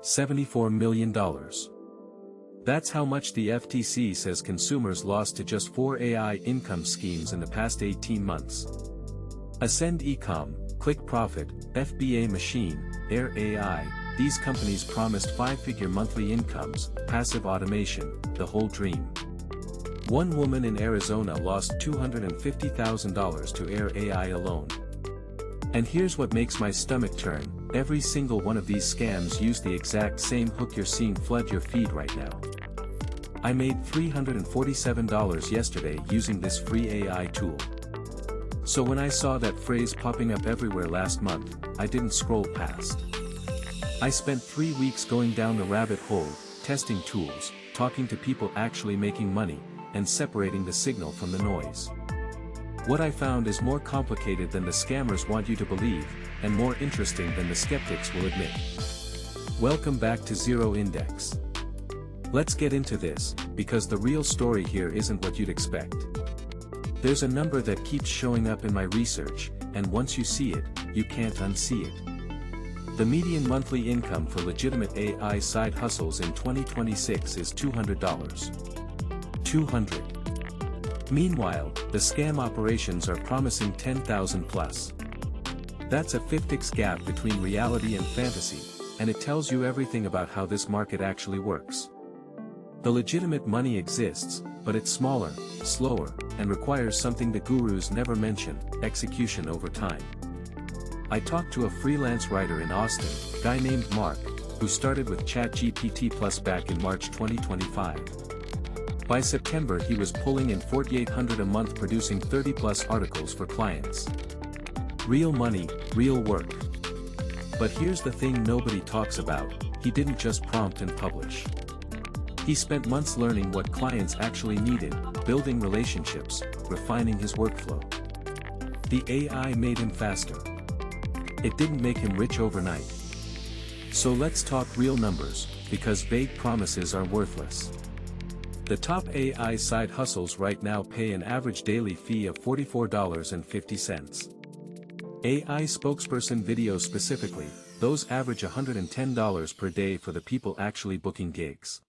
$74 million. That's how much the FTC says consumers lost to just 4 AI income schemes in the past 18 months. Ascend Ecom, Click Profit, FBA Machine, Air AI, these companies promised 5-figure monthly incomes, passive automation, the whole dream. One woman in Arizona lost $250,000 to Air AI alone. And here's what makes my stomach turn, every single one of these scams use the exact same hook you're seeing flood your feed right now. I made $347 yesterday using this free AI tool. So when I saw that phrase popping up everywhere last month, I didn't scroll past. I spent 3 weeks going down the rabbit hole, testing tools, talking to people actually making money, and separating the signal from the noise. What I found is more complicated than the scammers want you to believe, and more interesting than the skeptics will admit. Welcome back to Zero Index. Let's get into this, because the real story here isn't what you'd expect. There's a number that keeps showing up in my research, and once you see it, you can't unsee it. The median monthly income for legitimate AI side hustles in 2026 is $200. $200. Meanwhile, the scam operations are promising $10,000 plus. That's a 5x gap between reality and fantasy, and it tells you everything about how this market actually works. The legitimate money exists, but it's smaller, slower, and requires something the gurus never mention, execution over time. I talked to a freelance writer in Austin, a guy named Mark, who started with ChatGPT Plus back in March 2025. By September he was pulling in $4,800 a month producing 30+ articles for clients. Real money, real work. But here's the thing nobody talks about, he didn't just prompt and publish. He spent months learning what clients actually needed, building relationships, refining his workflow. The AI made him faster. It didn't make him rich overnight. So let's talk real numbers, because vague promises are worthless. The top AI side hustles right now pay an average daily fee of $44.50. AI spokesperson videos specifically, those average $110 per day for the people actually booking gigs.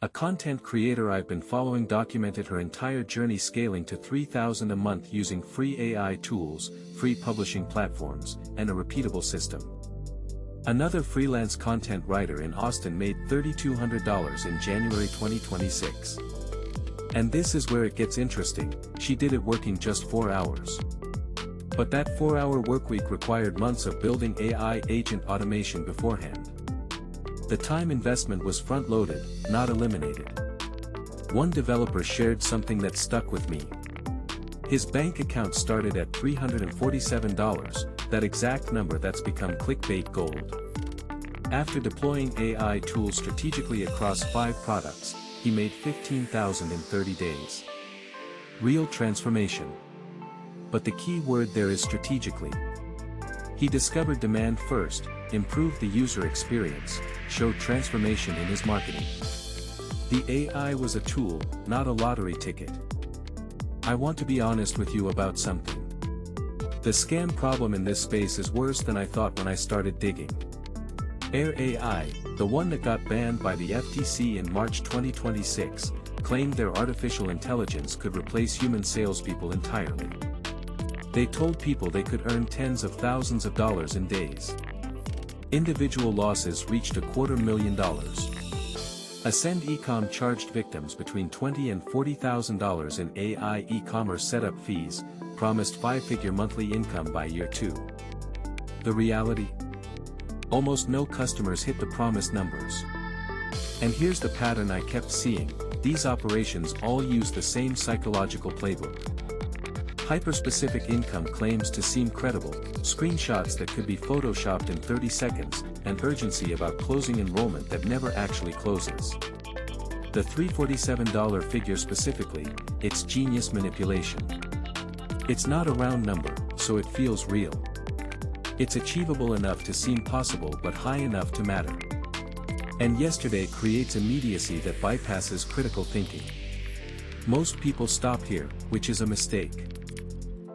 A content creator I've been following documented her entire journey scaling to $3,000 a month using free AI tools, free publishing platforms, and a repeatable system. Another freelance content writer in Austin made $3,200 in January 2026. And this is where it gets interesting, she did it working just 4 hours. But that 4-hour workweek required months of building AI agent automation beforehand. The time investment was front-loaded, not eliminated. One developer shared something that stuck with me. His bank account started at $347, that exact number that's become clickbait gold. After deploying AI tools strategically across 5 products, he made $15,000 in 30 days. Real transformation. But the key word there is strategically. He discovered demand first, improved the user experience, showed transformation in his marketing. The AI was a tool, not a lottery ticket. I want to be honest with you about something. The scam problem in this space is worse than I thought when I started digging. Air AI, the one that got banned by the FTC in March 2026, claimed their artificial intelligence could replace human salespeople entirely. They told people they could earn tens of thousands of dollars in days. Individual losses reached $250,000. Ascend Ecom charged victims between $20,000 and $40,000 in AI e-commerce setup fees, promised 5-figure monthly income by year 2. The reality? Almost no customers hit the promised numbers. And here's the pattern I kept seeing, these operations all use the same psychological playbook. Hyper-specific income claims to seem credible, screenshots that could be photoshopped in 30 seconds, and urgency about closing enrollment that never actually closes. The $347 figure specifically, it's genius manipulation. It's not a round number, so it feels real. It's achievable enough to seem possible but high enough to matter. And yesterday creates immediacy that bypasses critical thinking. Most people stop here, which is a mistake.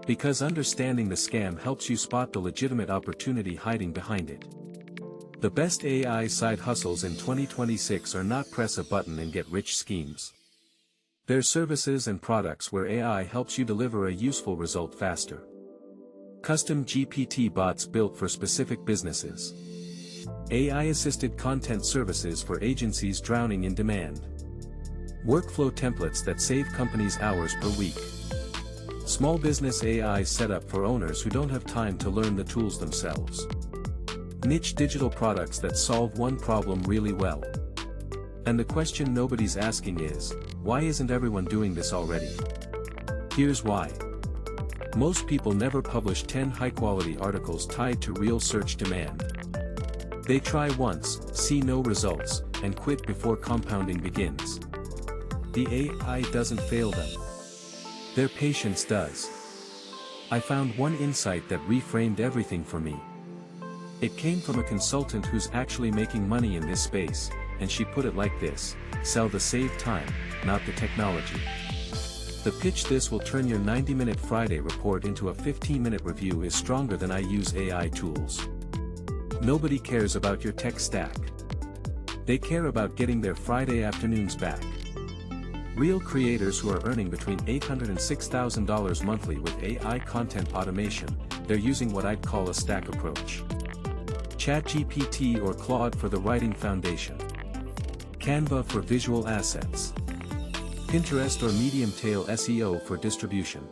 Because understanding the scam helps you spot the legitimate opportunity hiding behind it. The best AI side hustles in 2026 are not press a button and get rich schemes. They're services and products where AI helps you deliver a useful result faster. Custom GPT bots built for specific businesses. AI-assisted content services for agencies drowning in demand. Workflow templates that save companies hours per week. Small business AI setup for owners who don't have time to learn the tools themselves. Niche digital products that solve one problem really well. And the question nobody's asking is, why isn't everyone doing this already? Here's why. Most people never publish 10 high-quality articles tied to real search demand. They try once, see no results, and quit before compounding begins. The AI doesn't fail them. Their patience does. I found one insight that reframed everything for me. It came from a consultant who's actually making money in this space, and she put it like this: sell the saved time, not the technology. The pitch "this will turn your 90-minute Friday report into a 15-minute review" is stronger than "I use AI tools." Nobody cares about your tech stack. They care about getting their Friday afternoons back. Real creators who are earning between $800 and $6,000 monthly with AI content automation, they're using what I'd call a stack approach. ChatGPT or Claude for the writing foundation. Canva for visual assets. Pinterest or Medium-tail SEO for distribution.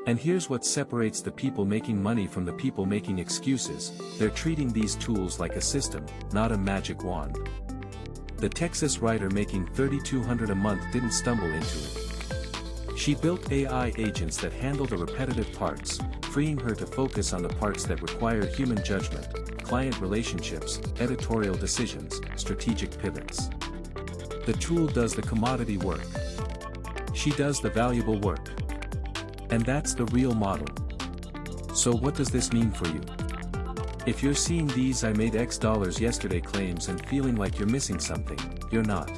And here's what separates the people making money from the people making excuses: they're treating these tools like a system, not a magic wand. The Texas writer making $3,200 a month didn't stumble into it. She built AI agents that handle the repetitive parts, freeing her to focus on the parts that require human judgment: client relationships, editorial decisions, strategic pivots. The tool does the commodity work. She does the valuable work. And that's the real model. So what does this mean for you? If you're seeing these "I made X dollars yesterday" claims and feeling like you're missing something, you're not.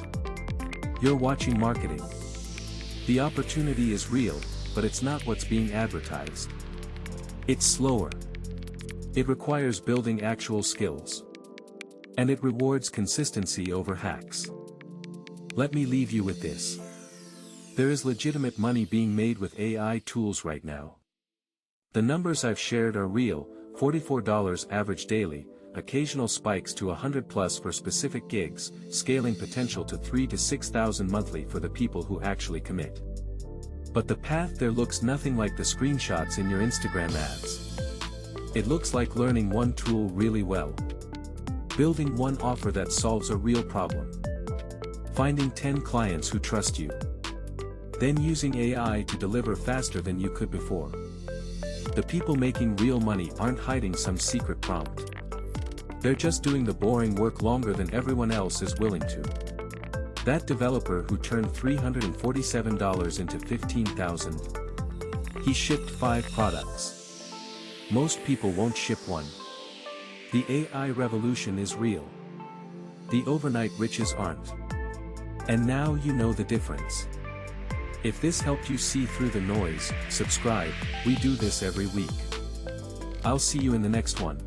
You're watching marketing. The opportunity is real, but it's not what's being advertised. It's slower. It requires building actual skills. And it rewards consistency over hacks. Let me leave you with this. There is legitimate money being made with AI tools right now. The numbers I've shared are real: $44 average daily, occasional spikes to $100+ for specific gigs, scaling potential to $3,000 to $6,000 monthly for the people who actually commit. But the path there looks nothing like the screenshots in your Instagram ads. It looks like learning one tool really well. Building one offer that solves a real problem. Finding 10 clients who trust you. Then using AI to deliver faster than you could before. The people making real money aren't hiding some secret prompt. They're just doing the boring work longer than everyone else is willing to. That developer who turned $347 into $15,000. He shipped 5 products. Most people won't ship one. The AI revolution is real. The overnight riches aren't. And now you know the difference. If this helped you see through the noise, subscribe. We do this every week. I'll see you in the next one.